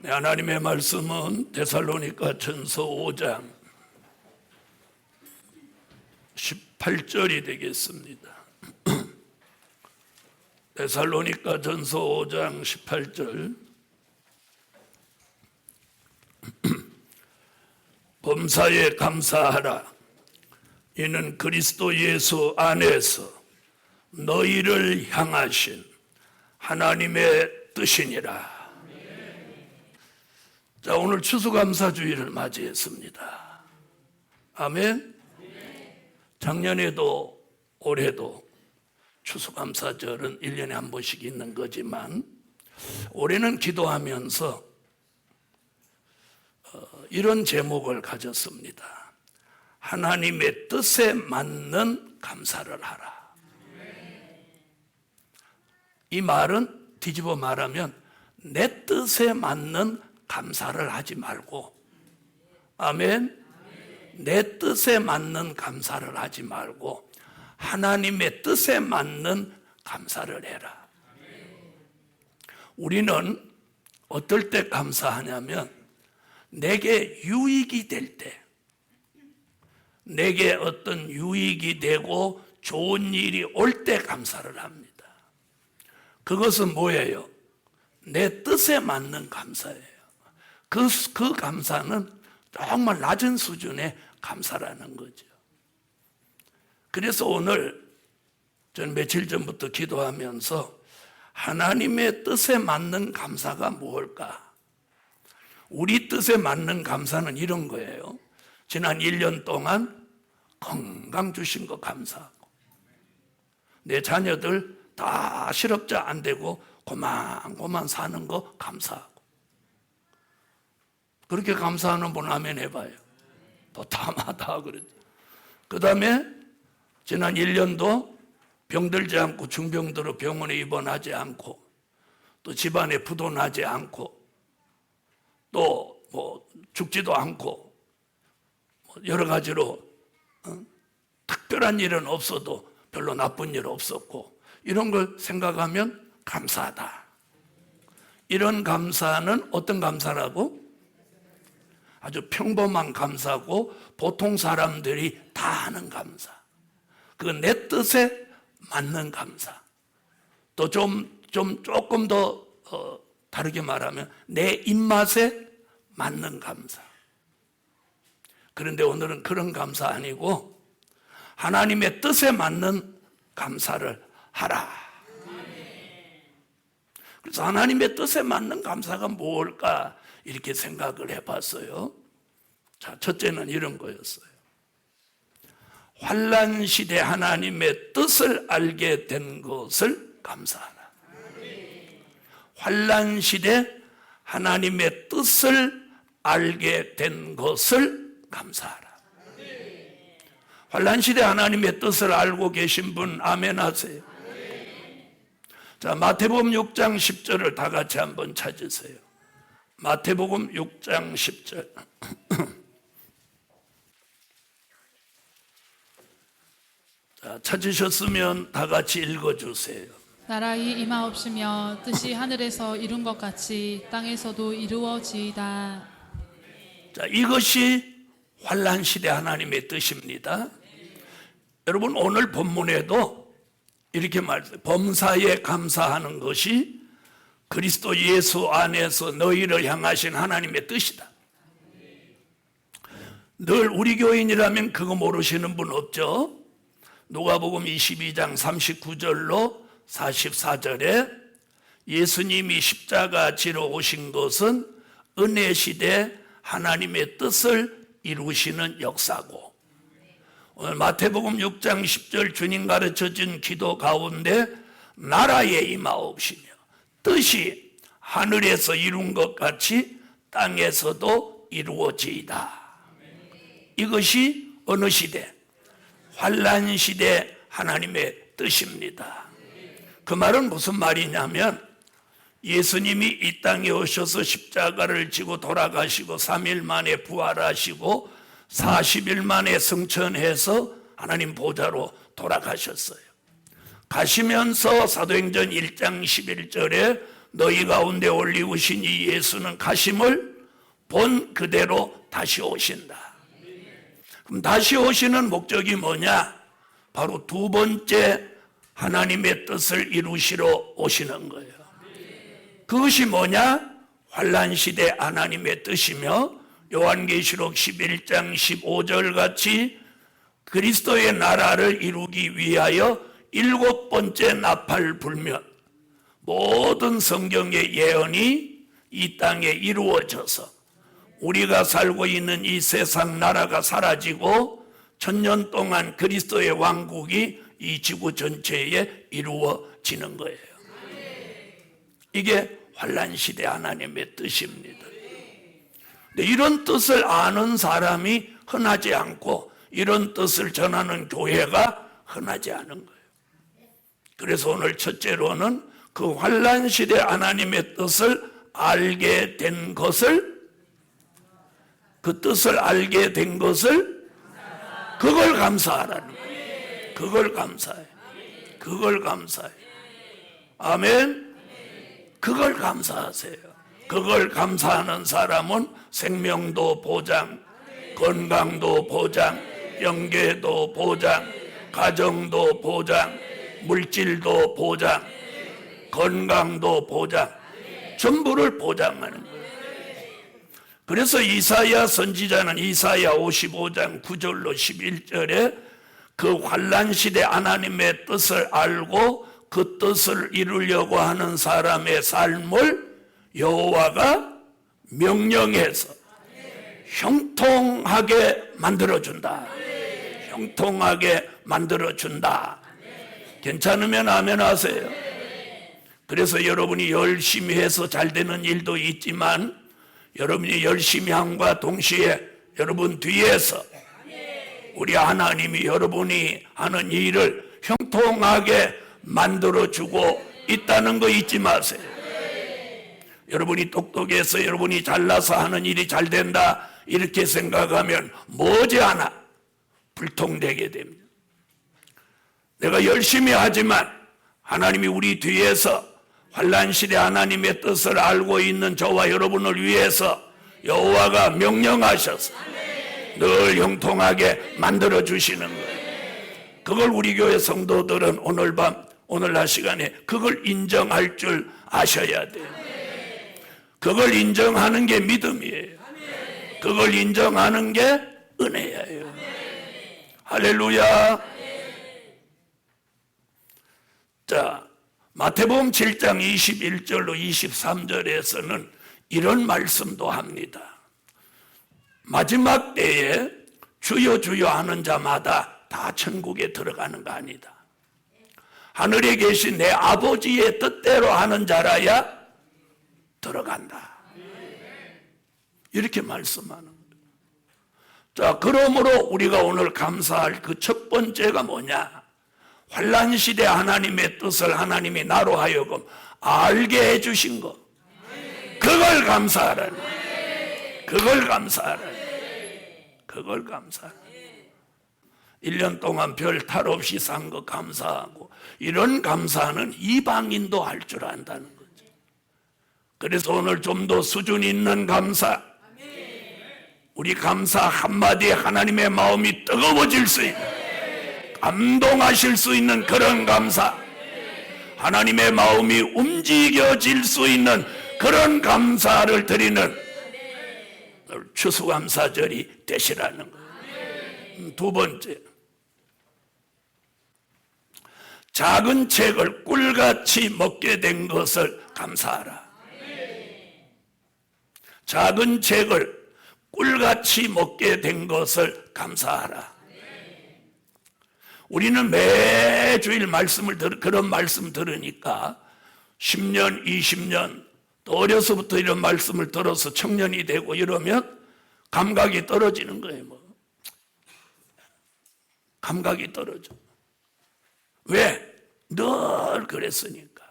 하나님의 말씀은 데살로니가 전서 5장 18절이 되겠습니다. 데살로니가 전서 5장 18절. 범사에 감사하라. 이는 그리스도 예수 안에서 너희를 향하신 하나님의 뜻이니라. 자, 오늘 추수감사주일을 맞이했습니다. 아멘. 작년에도 올해도 추수감사절은 1년에 한 번씩 있는 거지만 올해는 기도하면서 이런 제목을 가졌습니다. 하나님의 뜻에 맞는 감사를 하라. 이 말은 뒤집어 말하면 내 뜻에 맞는 감사를 하지 말고, 아멘. 내 뜻에 맞는 감사를 하지 말고 하나님의 뜻에 맞는 감사를 해라. 우리는 어떨 때 감사하냐면 내게 유익이 될 때, 내게 어떤 유익이 되고 좋은 일이 올 때 감사를 합니다. 그것은 뭐예요? 내 뜻에 맞는 감사예요. 그 감사는 정말 낮은 수준의 감사라는 거죠. 그래서 오늘 전 며칠 전부터 기도하면서 하나님의 뜻에 맞는 감사가 무엇일까? 우리 뜻에 맞는 감사는 이런 거예요. 지난 1년 동안 건강 주신 거 감사하고, 내 자녀들 다 실업자 안 되고 고만고만 사는 거 감사하고. 그렇게 감사하는 분 아멘 해봐요. 또 다마다 그랬죠. 그 다음에 지난 1년도 병들지 않고 중병들로 병원에 입원하지 않고, 또 집안에 부도 나지 않고, 또 뭐 죽지도 않고, 여러 가지로 특별한 일은 없어도 별로 나쁜 일 없었고, 이런 걸 생각하면 감사하다. 이런 감사는 어떤 감사라고? 아주 평범한 감사고 보통 사람들이 다 하는 감사. 그건 내 뜻에 맞는 감사. 또 조금 더 다르게 말하면 내 입맛에 맞는 감사. 그런데 오늘은 그런 감사 아니고 하나님의 뜻에 맞는 감사를 하라. 그래서 하나님의 뜻에 맞는 감사가 뭘까? 이렇게 생각을 해봤어요. 자, 첫째는 이런 거였어요. 환난 시대 하나님의 뜻을 알게 된 것을 감사하라. 환난 시대 하나님의 뜻을 알게 된 것을 감사하라. 환난 시대 하나님의 뜻을 알고 계신 분 아멘 하세요. 자, 마태복음 6장 10절을 다 같이 한번 찾으세요. 마태복음 6장 10절. 자, 찾으셨으면 다 같이 읽어주세요. 나라의 임하옵시며 뜻이 하늘에서 이룬 것 같이 땅에서도 이루어지이다. 자, 이것이 환난 시대 하나님의 뜻입니다. 여러분, 오늘 본문에도 이렇게 말해요. 범사에 감사하는 것이 그리스도 예수 안에서 너희를 향하신 하나님의 뜻이다. 늘 우리 교인이라면 그거 모르시는 분 없죠? 누가복음 22장 39절로 44절에 예수님이 십자가 지러 오신 것은 은혜 시대 하나님의 뜻을 이루시는 역사고, 오늘 마태복음 6장 10절 주님 가르쳐준 기도 가운데 나라에 임하옵시며 뜻이 하늘에서 이룬 것 같이 땅에서도 이루어지이다. 이것이 어느 시대? 환난 시대 하나님의 뜻입니다. 그 말은 무슨 말이냐면 예수님이 이 땅에 오셔서 십자가를 지고 돌아가시고 3일 만에 부활하시고 40일 만에 승천해서 하나님 보좌로 돌아가셨어요. 가시면서 사도행전 1장 11절에 너희 가운데 올리우신 이 예수는 가심을 본 그대로 다시 오신다. 그럼 다시 오시는 목적이 뭐냐? 바로 두 번째 하나님의 뜻을 이루시러 오시는 거예요. 그것이 뭐냐? 환난시대 하나님의 뜻이며 요한계시록 11장 15절 같이 그리스도의 나라를 이루기 위하여 7번째 나팔 불면 모든 성경의 예언이 이 땅에 이루어져서 우리가 살고 있는 이 세상 나라가 사라지고 1000년 동안 그리스도의 왕국이 이 지구 전체에 이루어지는 거예요. 이게 환난시대 하나님의 뜻입니다. 근데 이런 뜻을 아는 사람이 흔하지 않고 이런 뜻을 전하는 교회가 흔하지 않은 거예요. 그래서 오늘 첫째로는 그 환난시대 하나님의 뜻을 알게 된 것을, 그 뜻을 알게 된 것을 그걸 감사하라는 거예요. 그걸 감사해. 그걸 감사해. 아멘. 그걸 감사하세요. 그걸 감사하는 사람은 생명도 보장, 건강도 보장, 영계도 보장, 가정도 보장, 물질도 보장, 건강도 보장, 전부를 보장하는 거예요. 그래서 이사야 선지자는 이사야 55장 9절로 11절에 그 환난시대 하나님의 뜻을 알고 그 뜻을 이루려고 하는 사람의 삶을 여호와가 명령해서 형통하게 만들어준다. 형통하게 만들어준다. 괜찮으면 아멘 하세요. 그래서 여러분이 열심히 해서 잘 되는 일도 있지만 여러분이 열심히 함과 동시에 여러분 뒤에서 우리 하나님이 여러분이 하는 일을 형통하게 만들어주고 있다는 거 잊지 마세요. 여러분이 똑똑해서 여러분이 잘나서 하는 일이 잘 된다 이렇게 생각하면 머지않아 불통되게 됩니다. 내가 열심히 하지만 하나님이 우리 뒤에서 환난시대 하나님의 뜻을 알고 있는 저와 여러분을 위해서 여호와가 명령하셔서 늘 형통하게 만들어주시는 거예요. 그걸 우리 교회 성도들은 오늘 밤 오늘 낮 시간에 그걸 인정할 줄 아셔야 돼요. 그걸 인정하는 게 믿음이에요. 그걸 인정하는 게 은혜예요. 할렐루야. 자, 마태복음 7장 21절로 23절에서는 이런 말씀도 합니다. 마지막 때에 주여 주여 하는 자마다 다 천국에 들어가는 거 아니다. 하늘에 계신 내 아버지의 뜻대로 하는 자라야 들어간다. 이렇게 말씀하는 거예요. 자, 그러므로 우리가 오늘 감사할 그 첫 번째가 뭐냐? 환난시대 하나님의 뜻을 하나님이 나로 하여금 알게 해주신 것. 그걸 감사하라는 거예요. 그걸 감사하라는 거예요. 그걸 감사하라는 거예요. 1년 동안 별 탈 없이 산 거 감사하고 이런 감사는 이방인도 할 줄 안다는 거죠. 그래서 오늘 좀 더 수준 있는 감사, 우리 감사 한마디에 하나님의 마음이 뜨거워질 수 있는, 감동하실 수 있는 그런 감사, 하나님의 마음이 움직여질 수 있는 그런 감사를 드리는 추수감사절이 되시라는 거예요. 두 번째, 작은 책을 꿀같이 먹게 된 것을 감사하라. 작은 책을 꿀같이 먹게 된 것을 감사하라. 우리는 매주일 말씀을 그런 말씀 들으니까 10년, 20년 또 어려서부터 이런 말씀을 들어서 청년이 되고 이러면 감각이 떨어지는 거예요. 감각이 떨어져. 왜? 늘 그랬으니까.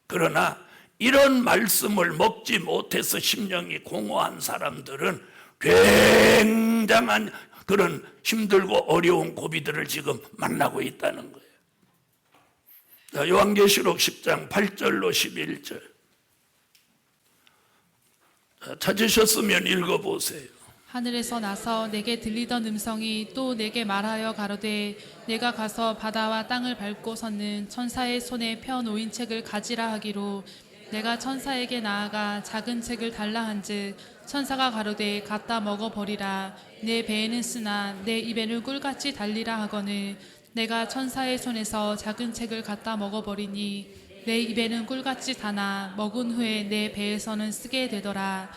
그러나 이런 말씀을 먹지 못해서 심령이 공허한 사람들은 굉장한 그런 힘들고 어려운 고비들을 지금 만나고 있다는 거예요. 자, 요한계시록 10장 8절로 11절. 자, 찾으셨으면 읽어보세요. 하늘에서 나서 내게 들리던 음성이 또 내게 말하여 가로되 내가 가서 바다와 땅을 밟고 섰는 천사의 손에 펴 놓인 책을 가지라 하기로 내가 천사에게 나아가 작은 책을 달라 한즉 천사가 가로되 갖다 먹어버리라 내 배에는 쓰나 내 입에는 꿀같이 달리라 하거늘 내가 천사의 손에서 작은 책을 갖다 먹어버리니 내 입에는 꿀같이 다나 먹은 후에 내 배에서는 쓰게 되더라.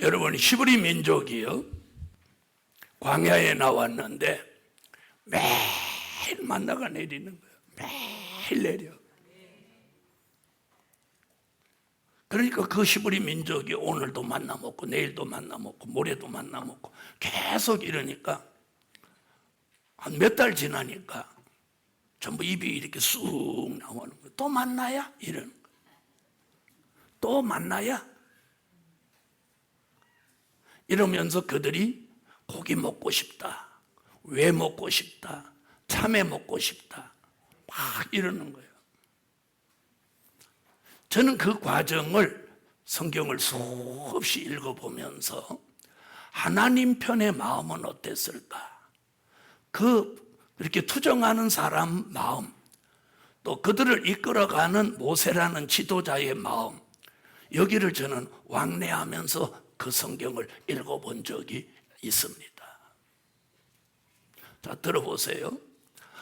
여러분, 히브리 민족이요, 광야에 나왔는데 매일 만나가 내리는 거예요. 매일 내려. 그러니까 그 히브리 민족이 오늘도 만나 먹고 내일도 만나 먹고 모레도 만나 먹고 계속 이러니까 한 몇 달 지나니까 전부 입이 이렇게 쑥 나오는 거예요. 또 만나야? 이러는 거예요. 또 만나야? 이러면서 그들이 고기 먹고 싶다, 왜 먹고 싶다, 참외 먹고 싶다 막 이러는 거예요. 저는 그 과정을 성경을 수없이 읽어보면서 하나님 편의 마음은 어땠을까? 그렇게 투정하는 사람 마음, 또 그들을 이끌어가는 모세라는 지도자의 마음, 여기를 저는 왕래하면서 그 성경을 읽어본 적이 있습니다. 자, 들어보세요.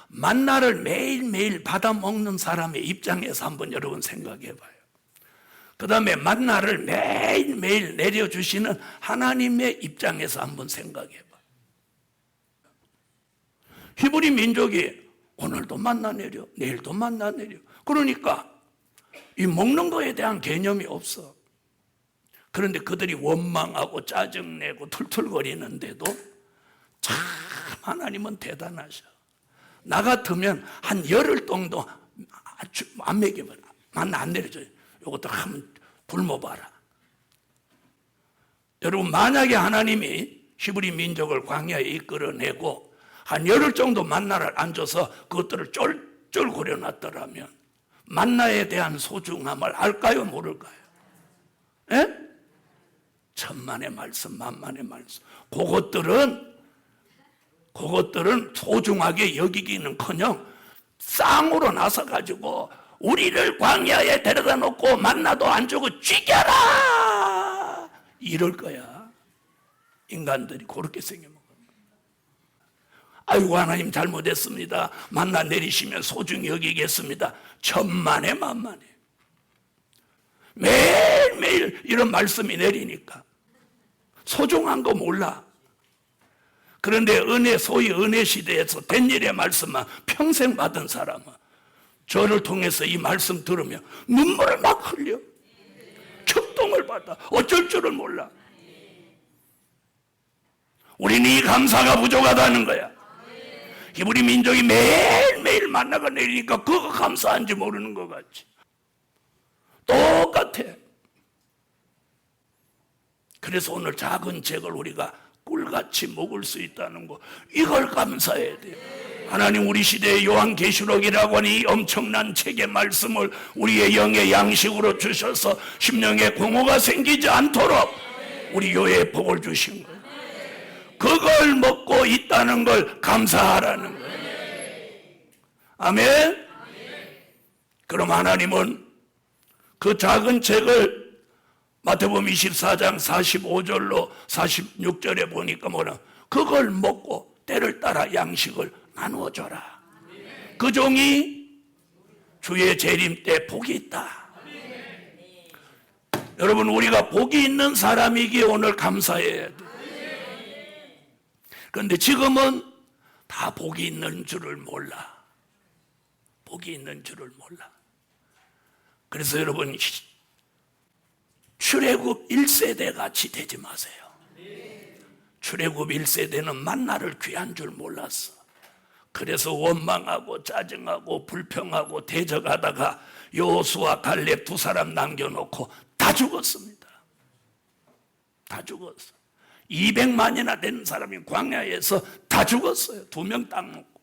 만나를 매일매일 받아 먹는 사람의 입장에서 한번 여러분 생각해 봐요. 그 다음에 만나를 매일매일 내려주시는 하나님의 입장에서 한번 생각해 봐요. 히브리 민족이 오늘도 만나 내려, 내일도 만나 내려. 그러니까 이 먹는 거에 대한 개념이 없어. 그런데 그들이 원망하고 짜증내고 툴툴거리는데도 참 하나님은 대단하셔. 나 같으면 한 열흘 정도 안 먹여봐라. 만나 안 내려줘요. 이것도 한번 굶어봐라. 여러분, 만약에 하나님이 히브리 민족을 광야에 이끌어내고 한 열흘 정도 만나를 안 줘서 그것들을 쫄쫄 고려놨더라면 만나에 대한 소중함을 알까요, 모를까요? 예? 천만의 말씀, 만만의 말씀. 그것들은 소중하게 여기기는커녕 쌍으로 나서가지고 우리를 광야에 데려다 놓고 만나도 안 주고 죽여라! 이럴 거야. 인간들이 그렇게 생겨먹어. 아이고, 하나님 잘못했습니다. 만나 내리시면 소중히 여기겠습니다. 천만의 만만해. 매일매일 이런 말씀이 내리니까 소중한 거 몰라. 그런데 소위 은혜 시대에서 된 일의 말씀만 평생 받은 사람은 저를 통해서 이 말씀 들으면 눈물을 막 흘려. 격동을 받아. 어쩔 줄을 몰라. 우리는 이 감사가 부족하다는 거야. 히브리 민족이 매일매일 만나가 내리니까 그거 감사한지 모르는 것 같지. 똑같아. 그래서 오늘 작은 책을 우리가 꿀같이 먹을 수 있다는 거, 이걸 감사해야 돼요. 하나님, 우리 시대의 요한계시록이라고 하는 이 엄청난 책의 말씀을 우리의 영의 양식으로 주셔서 심령의 공허가 생기지 않도록 우리 요의 복을 주신 거예요. 그걸 먹고 있다는 걸 감사하라는 거예요. 아멘? 그럼 하나님은 그 작은 책을 마태복음 24장 45절로 46절에 보니까 뭐라, 그걸 먹고 때를 따라 양식을 나누어 줘라. 그 종이 주의 재림 때 복이 있다. 여러분, 우리가 복이 있는 사람이기에 오늘 감사해야 돼. 그런데 지금은 다 복이 있는 줄을 몰라. 복이 있는 줄을 몰라. 그래서 여러분, 출애굽 1세대 같이 되지 마세요. 출애굽 1세대는 만나를 귀한 줄 몰랐어. 그래서 원망하고 짜증하고 불평하고 대적하다가 여호수아 갈렙 두 사람 남겨놓고 다 죽었습니다. 다 죽었어. 200만이나 되는 사람이 광야에서 다 죽었어요. 2명 딱 먹고.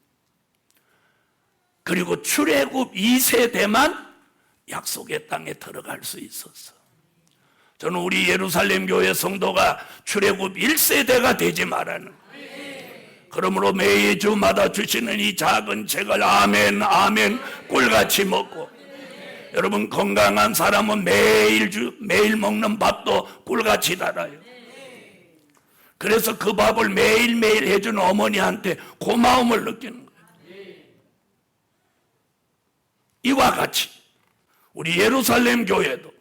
그리고 출애굽 2세대만 약속의 땅에 들어갈 수 있었어. 저는 우리 예루살렘 교회 성도가 출애굽 1세대가 되지 말라는 거예요. 그러므로 매주마다 주시는 이 작은 책을 아멘 아멘 꿀같이 먹고, 여러분 건강한 사람은 매일 먹는 밥도 꿀같이 달아요. 그래서 그 밥을 매일매일 해주는 어머니한테 고마움을 느끼는 거예요. 이와 같이 우리 예루살렘 교회도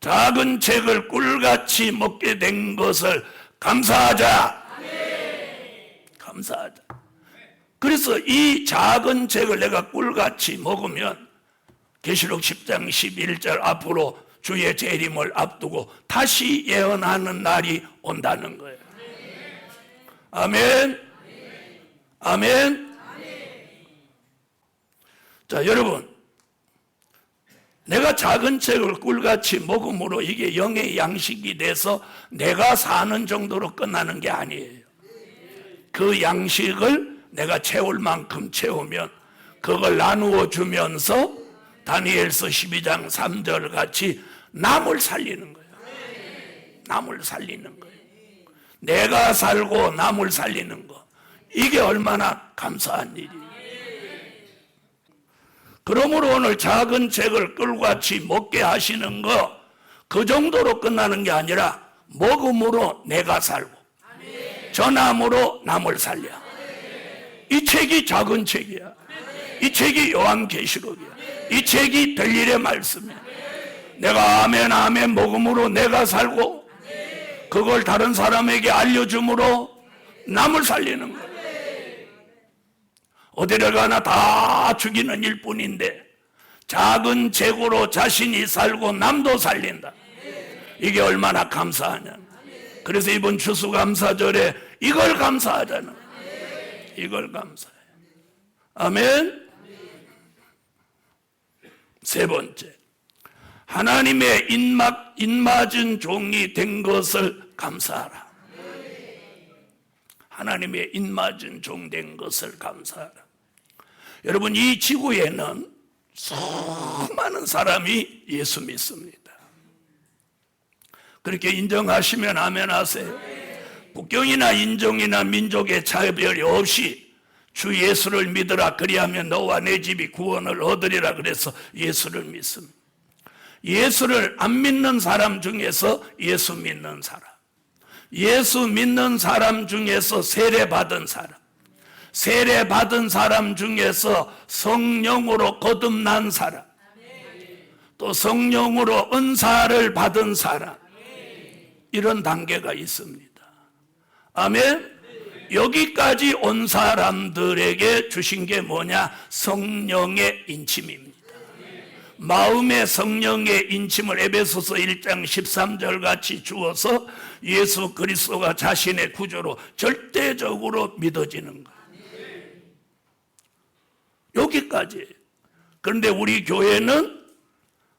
작은 책을 꿀같이 먹게 된 것을 감사하자. 감사하자. 그래서 이 작은 책을 내가 꿀같이 먹으면 계시록 10장 11절 앞으로 주의 재림을 앞두고 다시 예언하는 날이 온다는 거예요. 아멘. 아멘. 자, 여러분, 내가 작은 책을 꿀같이 먹음으로 이게 영의 양식이 돼서 내가 사는 정도로 끝나는 게 아니에요. 그 양식을 내가 채울 만큼 채우면 그걸 나누어 주면서 다니엘서 12장 3절 같이 남을 살리는 거예요. 남을 살리는 거예요. 내가 살고 남을 살리는 거, 이게 얼마나 감사한 일이에요. 그러므로 오늘 작은 책을 꿀같이 먹게 하시는 거, 그 정도로 끝나는 게 아니라 먹음으로 내가 살고 전함으로 남을 살려. 이 책이 작은 책이야. 이 책이 요한계시록이야. 이 책이 별일의 말씀이야. 내가 아멘 아멘 먹음으로 내가 살고 그걸 다른 사람에게 알려줌으로 남을 살리는 거야. 어디를 가나 다 죽이는 일뿐인데 작은 책으로 자신이 살고 남도 살린다. 이게 얼마나 감사하냐. 그래서 이번 추수감사절에 이걸 감사하잖아. 이걸 감사해. 아멘. 세 번째, 하나님의 입맞은 종이 된 것을 감사하라. 하나님의 입맞은 종 된 것을 감사하라. 여러분, 이 지구에는 수많은 사람이 예수 믿습니다. 그렇게 인정하시면 아멘 하세요. 국경이나 인종이나 민족의 차별이 없이 주 예수를 믿으라, 그리하면 너와 내 집이 구원을 얻으리라. 그래서 예수를 믿습니다. 예수를 안 믿는 사람 중에서 예수 믿는 사람, 예수 믿는 사람 중에서 세례받은 사람, 세례받은 사람 중에서 성령으로 거듭난 사람, 또 성령으로 은사를 받은 사람, 이런 단계가 있습니다. 아멘. 여기까지 온 사람들에게 주신 게 뭐냐? 성령의 인침입니다. 마음의 성령의 인침을 에베소서 1장 13절 같이 주어서 예수 그리스도가 자신의 구주로 절대적으로 믿어지는 거예요. 여기까지. 그런데 우리 교회는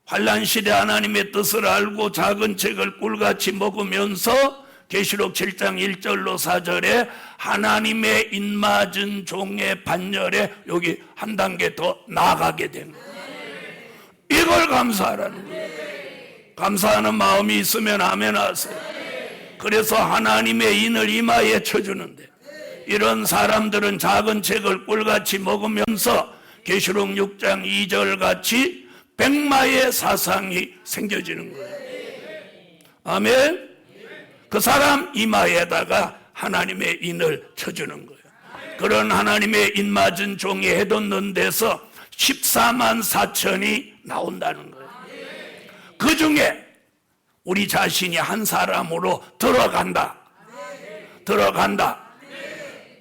환난시대 하나님의 뜻을 알고 작은 책을 꿀같이 먹으면서 계시록 7장 1절로 4절에 하나님의 입맞은 종의 반열에 여기 한 단계 더 나아가게 된 거예요. 이걸 감사하라는 거예요. 감사하는 마음이 있으면 아멘 하세요. 그래서 하나님의 인을 이마에 쳐주는데, 이런 사람들은 작은 책을 꿀같이 먹으면서 계시록 6장 2절 같이 백마의 사상이 생겨지는 거예요. 아멘. 그 사람 이마에다가 하나님의 인을 쳐주는 거예요. 그런 하나님의 인 맞은 종이 해돋는 데서 14만 4천이 나온다는 거예요. 그 중에 우리 자신이 한 사람으로 들어간다. 들어간다.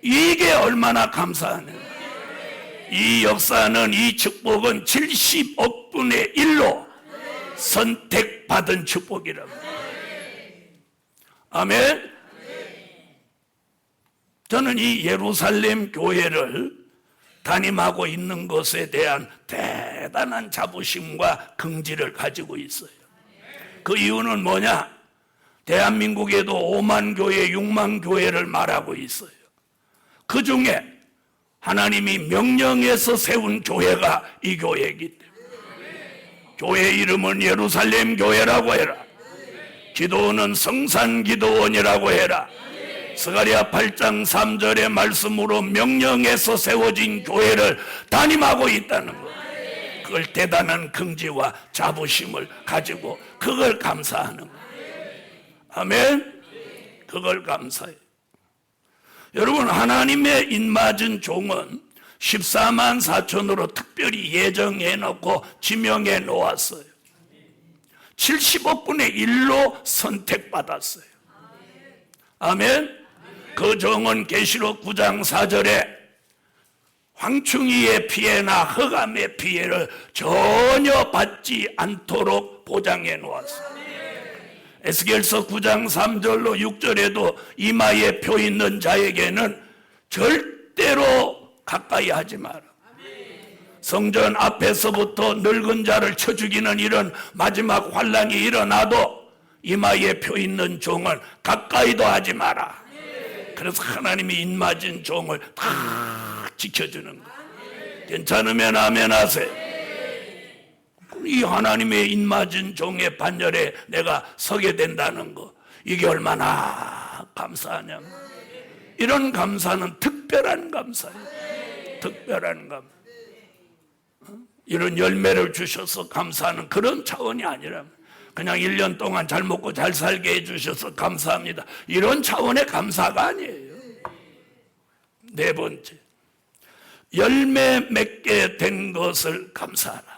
이게 얼마나 감사하네. 이 역사는, 이 축복은 70억 분의 1로 선택받은 축복이라고. 아멘. 저는 이 예루살렘 교회를 담임하고 있는 것에 대한 대단한 자부심과 긍지를 가지고 있어요. 그 이유는 뭐냐? 대한민국에도 5만 교회, 6만 교회를 말하고 있어요. 그 중에 하나님이 명령해서 세운 교회가 이 교회이기 때문에 교회 이름은 예루살렘 교회라고 해라. 기도원은 성산 기도원이라고 해라. 스가랴 8장 3절의 말씀으로 명령해서 세워진 교회를 담임하고 있다는 것. 그걸 대단한 긍지와 자부심을 가지고 그걸 감사하는 것. 아멘. 그걸 감사해요. 여러분, 하나님의 인맞은 종은 14만 4천으로 특별히 예정해 놓고 지명해 놓았어요. 75분의 1로 선택받았어요. 아멘. 그 종은 계시록 9장 4절에 황충이의 피해나 흑암의 피해를 전혀 받지 않도록 보장해 놓았어요. 에스겔서 9장 3절로 6절에도 이마에 표 있는 자에게는 절대로 가까이 하지 마라. 성전 앞에서부터 늙은 자를 쳐 죽이는 이런 마지막 환란이 일어나도 이마에 표 있는 종은 가까이도 하지 마라. 그래서 하나님이 인맞은 종을 다 지켜주는 거예요. 괜찮으면 아멘 하세요. 이 하나님의 인맞은 종의 반열에 내가 서게 된다는 거, 이게 얼마나 감사하냐. 이런 감사는 특별한 감사예요. 특별한 감사. 이런 열매를 주셔서 감사하는 그런 차원이 아니라 그냥 1년 동안 잘 먹고 잘 살게 해주셔서 감사합니다, 이런 차원의 감사가 아니에요. 네 번째, 열매 맺게 된 것을 감사하라.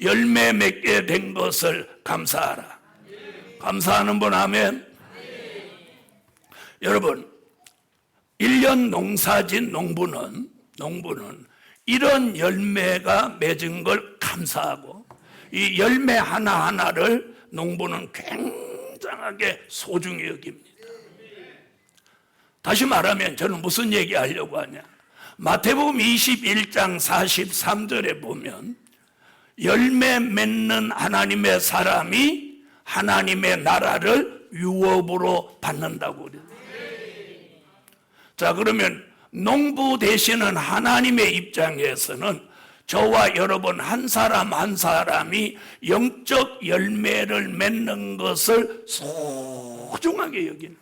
열매 맺게 된 것을 감사하라. 감사하는 분 아멘. 여러분, 1년 농사진 농부는 이런 열매가 맺은 걸 감사하고, 이 열매 하나하나를 농부는 굉장하게 소중히 여깁니다. 다시 말하면 저는 무슨 얘기 하려고 하냐, 마태복음 21장 43절에 보면 열매 맺는 하나님의 사람이 하나님의 나라를 유업으로 받는다고 그래요. 자, 그러면 농부 되시는 하나님의 입장에서는 저와 여러분 한 사람 한 사람이 영적 열매를 맺는 것을 소중하게 여기는,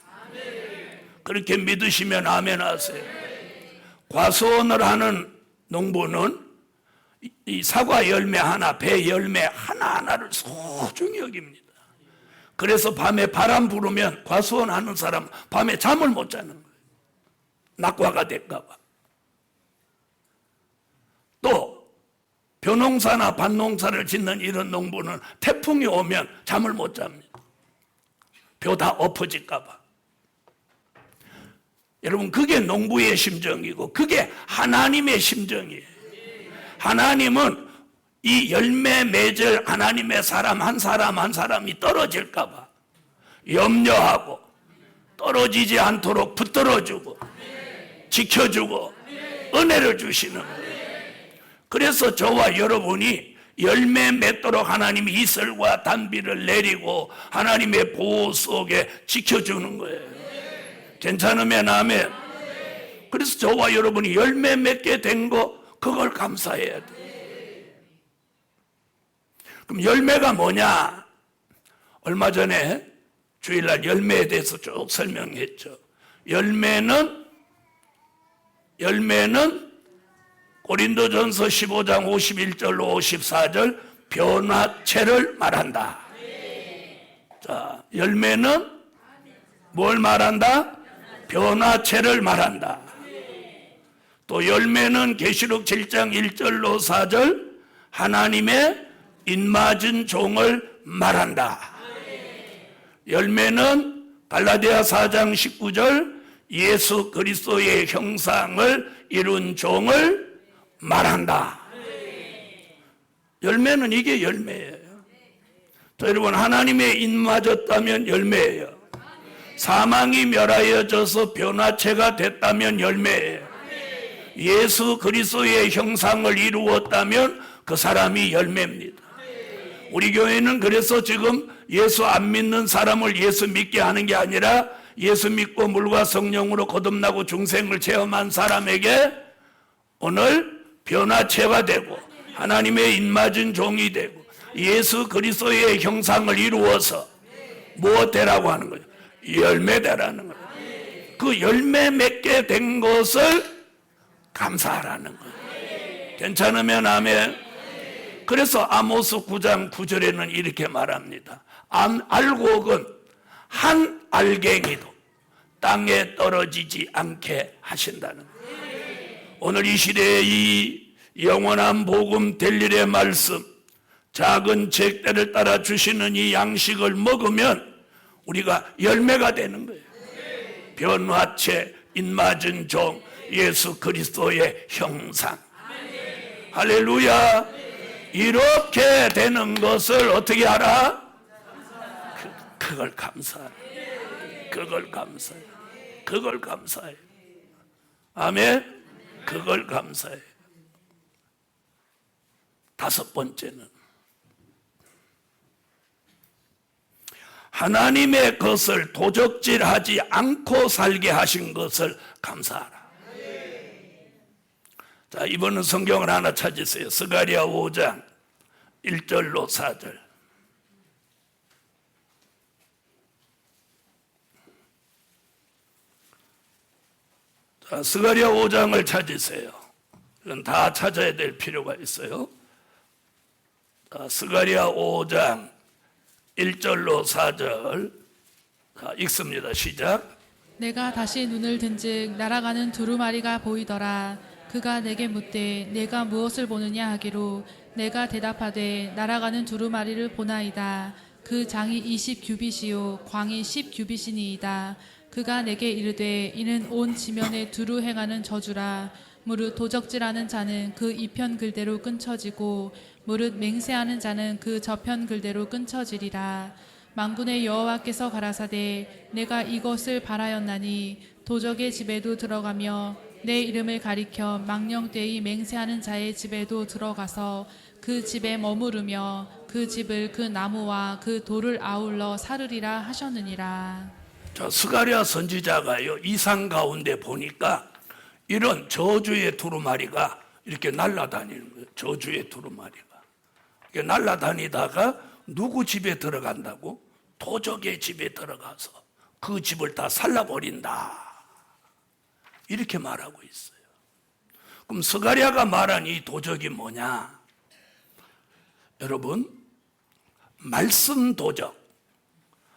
그렇게 믿으시면 아멘 하세요. 과수원을 하는 농부는 이 사과 열매 하나, 배 열매 하나하나를 소중히 여깁니다. 그래서 밤에 바람 불으면 과수원 하는 사람 밤에 잠을 못 자는 거예요. 낙과가 될까 봐. 또 벼농사나 밭농사를 짓는 이런 농부는 태풍이 오면 잠을 못 잡니다. 벼 다 엎어질까 봐. 여러분, 그게 농부의 심정이고 그게 하나님의 심정이에요. 하나님은 이 열매 맺을 하나님의 사람 한 사람 한 사람이 떨어질까 봐 염려하고 떨어지지 않도록 붙들어주고 지켜주고 은혜를 주시는 거예요. 그래서 저와 여러분이 열매 맺도록 하나님이 이슬과 단비를 내리고 하나님의 보호 속에 지켜주는 거예요. 괜찮으면 아멘. 그래서 저와 여러분이 열매 맺게 된 거, 그걸 감사해야 돼. 그럼 열매가 뭐냐? 얼마 전에 주일날 열매에 대해서 쭉 설명했죠. 열매는 고린도전서 15장 51절로 54절 변화체를 말한다. 자, 열매는 뭘 말한다? 변화체를 말한다. 또 열매는 계시록 7장 1절로 4절 하나님의 인맞은 종을 말한다. 열매는 갈라디아 4장 19절 예수 그리스도의 형상을 이룬 종을 말한다. 열매는 이게 열매예요. 자, 여러분, 하나님의 인맞았다면 열매예요. 사망이 멸하여져서 변화체가 됐다면 열매예요. 예수 그리스도의 형상을 이루었다면 그 사람이 열매입니다. 우리 교회는 그래서 지금 예수 안 믿는 사람을 예수 믿게 하는 게 아니라 예수 믿고 물과 성령으로 거듭나고 중생을 체험한 사람에게 오늘 변화체가 되고 하나님의 입맞은 종이 되고 예수 그리스도의 형상을 이루어서 무엇 되라고 하는 거예요? 열매 되라는 거예요. 그 열매 맺게 된 것을 감사하라는 거예요. 괜찮으면 아멘. 그래서 아모스 9장 9절에는 이렇게 말합니다. 알곡은 한 알갱이도 땅에 떨어지지 않게 하신다는 거예요. 오늘 이 시대에 이 영원한 복음 될 일의 말씀, 작은 책대를 따라 주시는 이 양식을 먹으면 우리가 열매가 되는 거예요. 변화체, 입맞은 종, 예수 그리스도의 형상. 할렐루야. 이렇게 되는 것을 어떻게 알아? 그걸 감사해. 그걸 감사해. 그걸 감사해. 아멘. 그걸 감사해. 다섯 번째는 하나님의 것을 도적질하지 않고 살게 하신 것을 감사하라. 자, 이번은 성경을 하나 찾으세요. 스가랴 5장 1절로 4절. 자, 스가랴 5장을 찾으세요. 이건 다 찾아야 될 필요가 있어요. 자, 스가랴 5장 1절로 4절. 자, 읽습니다. 시작. 내가 다시 눈을 든즉 날아가는 두루마리가 보이더라. 그가 내게 묻되 내가 무엇을 보느냐 하기로 내가 대답하되 날아가는 두루마리를 보나이다. 그 장이 20규빗이요 광이 10규빗이니이다. 그가 내게 이르되 이는 온 지면에 두루 행하는 저주라. 무릇 도적질하는 자는 그 이편 글대로 끊쳐지고 무릇 맹세하는 자는 그 저편 글대로 끊쳐지리라. 만군의 여호와께서 가라사대 내가 이것을 바라였나니 도적의 집에도 들어가며 내 이름을 가리켜 망령되이 맹세하는 자의 집에도 들어가서 그 집에 머무르며 그 집을 그 나무와 그 돌을 아울러 사르리라 하셨느니라. 자, 스가랴 선지자가요 이상 가운데 보니까 이런 저주의 두루마리가 이렇게 날아다니는 거예요. 저주의 두루마리가 이렇게 날아다니다가 누구 집에 들어간다고? 도적의 집에 들어가서 그 집을 다 살라버린다, 이렇게 말하고 있어요. 그럼 스가랴가 말한 이 도적이 뭐냐? 여러분, 말씀 도적.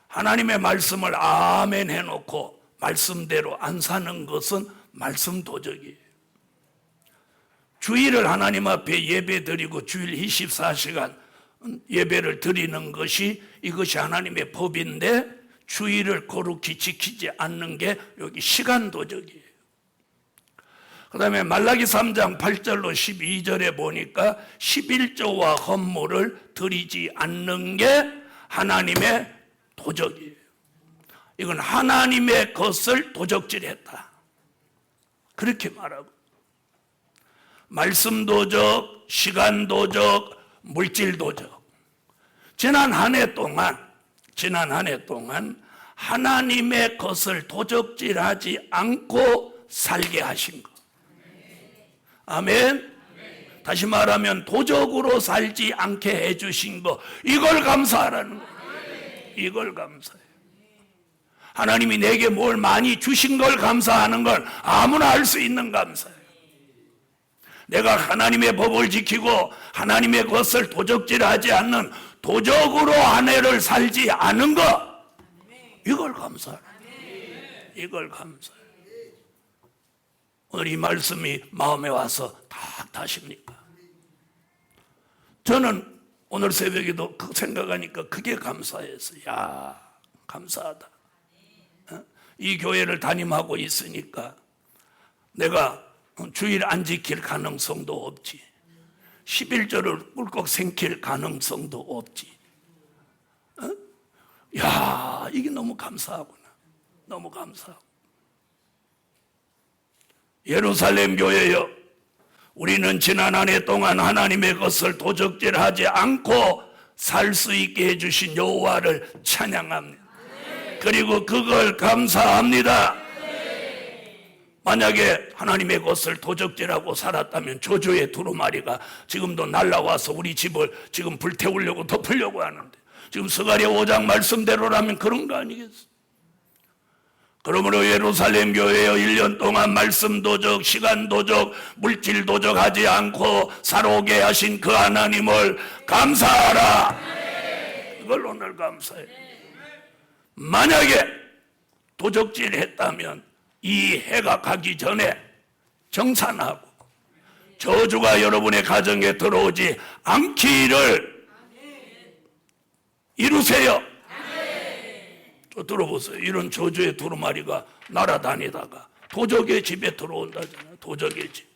하나님의 말씀을 아멘 해놓고 말씀대로 안 사는 것은 말씀 도적이에요. 주일을 하나님 앞에 예배 드리고 주일 24시간 예배를 드리는 것이 이것이 하나님의 법인데 주일을 거룩히 지키지 않는 게 여기 시간 도적이에요. 그 다음에 말라기 3장 8절로 12절에 보니까 11조와 헌물을 드리지 않는 게 하나님의 도적이에요. 이건 하나님의 것을 도적질했다, 그렇게 말하고, 말씀 도적, 시간 도적, 물질 도적. 지난 한 해 동안 하나님의 것을 도적질하지 않고 살게 하신 것. 아멘. 다시 말하면 도적으로 살지 않게 해주신 것, 이걸 감사하라는 거예요. 이걸 감사해요. 하나님이 내게 뭘 많이 주신 걸 감사하는 걸 아무나 할 수 있는 감사예요. 내가 하나님의 법을 지키고 하나님의 것을 도적질하지 않는 도적으로 한 해를 살지 않은 것, 이걸 감사해요. 이걸 감사해요. 오늘 이 말씀이 마음에 와서 딱 타십니까? 저는 오늘 새벽에도 그 생각하니까 그게 감사해서, 야, 감사하다. 이 교회를 담임하고 있으니까 내가 주일 안 지킬 가능성도 없지, 11조를 꿀꺽 생길 가능성도 없지. 야, 이게 너무 감사하구나. 너무 감사하고. 예루살렘 교회여, 우리는 지난 한 해 동안 하나님의 것을 도적질하지 않고 살 수 있게 해주신 여호와를 찬양합니다. 그리고 그걸 감사합니다. 만약에 하나님의 것을 도적질하고 살았다면 저주의 두루마리가 지금도 날라와서 우리 집을 지금 불태우려고 덮으려고 하는데, 지금 스가랴 5장 말씀대로라면 그런 거 아니겠어? 그러므로 예루살렘 교회여 1년 동안 말씀 도적, 시간 도적, 물질 도적하지 않고 살아오게 하신 그 하나님을 감사하라. 그걸 오늘 감사해. 만약에 도적질 했다면 이 해가 가기 전에 정산하고 저주가 여러분의 가정에 들어오지 않기를 이루세요. 또 들어보세요. 이런 저주의 두루마리가 날아다니다가 도적의 집에 들어온다잖아요. 도적의 집에.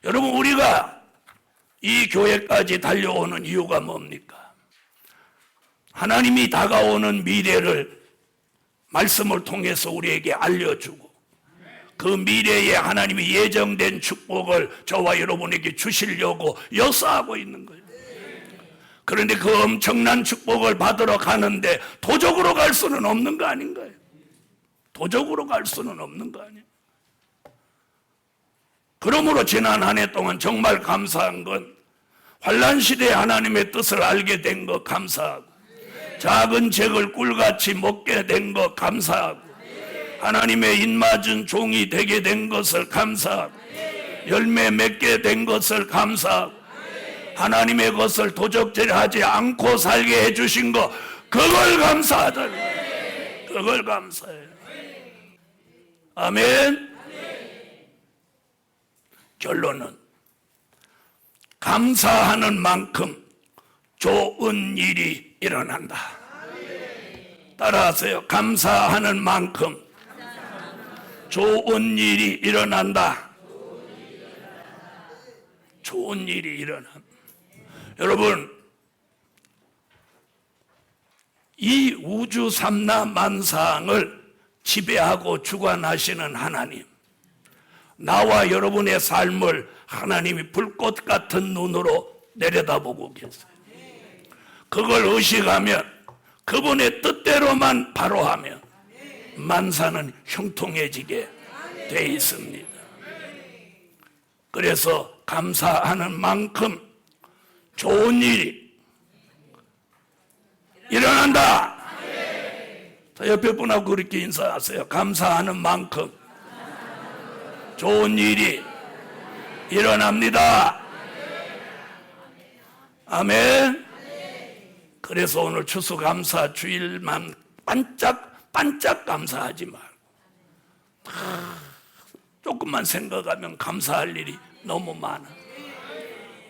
여러분, 우리가 이 교회까지 달려오는 이유가 뭡니까? 하나님이 다가오는 미래를 말씀을 통해서 우리에게 알려주고 그 미래에 하나님이 예정된 축복을 저와 여러분에게 주시려고 역사하고 있는 거예요. 그런데 그 엄청난 축복을 받으러 가는데 도적으로 갈 수는 없는 거 아닌가요? 도적으로 갈 수는 없는 거 아니에요? 그러므로 지난 한 해 동안 정말 감사한 건 환난 시대에 하나님의 뜻을 알게 된 거 감사하고, 작은 책을 꿀같이 먹게 된 거 감사하고, 하나님의 입맞은 종이 되게 된 것을 감사하고, 열매 맺게 된 것을 감사하고, 하나님의 것을 도적질하지 않고 살게 해주신 거, 그걸 감사하잖아요. 그걸 감사해요. 아멘. 결론은 감사하는 만큼 좋은 일이 일어난다. 따라하세요. 감사하는 만큼 좋은 일이 일어난다. 좋은 일이 일어난다. 여러분, 이 우주 삼라 만상을 지배하고 주관하시는 하나님, 나와 여러분의 삶을 하나님이 불꽃 같은 눈으로 내려다보고 계세요. 그걸 의식하면, 그분의 뜻대로만 바로 하면 만사는 형통해지게 돼 있습니다. 그래서 감사하는 만큼 좋은 일이 일어난다. 자, 옆에 분하고 그렇게 인사하세요. 감사하는 만큼 좋은 일이 일어납니다. 아멘. 그래서 오늘 추수감사 주일만 반짝 감사하지 말고 조금만 생각하면 감사할 일이 너무 많아.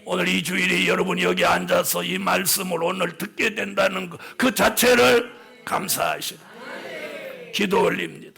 오늘 이 주일에 여러분이 여기 앉아서 이 말씀을 오늘 듣게 된다는 그 자체를 감사하시라. 기도 올립니다.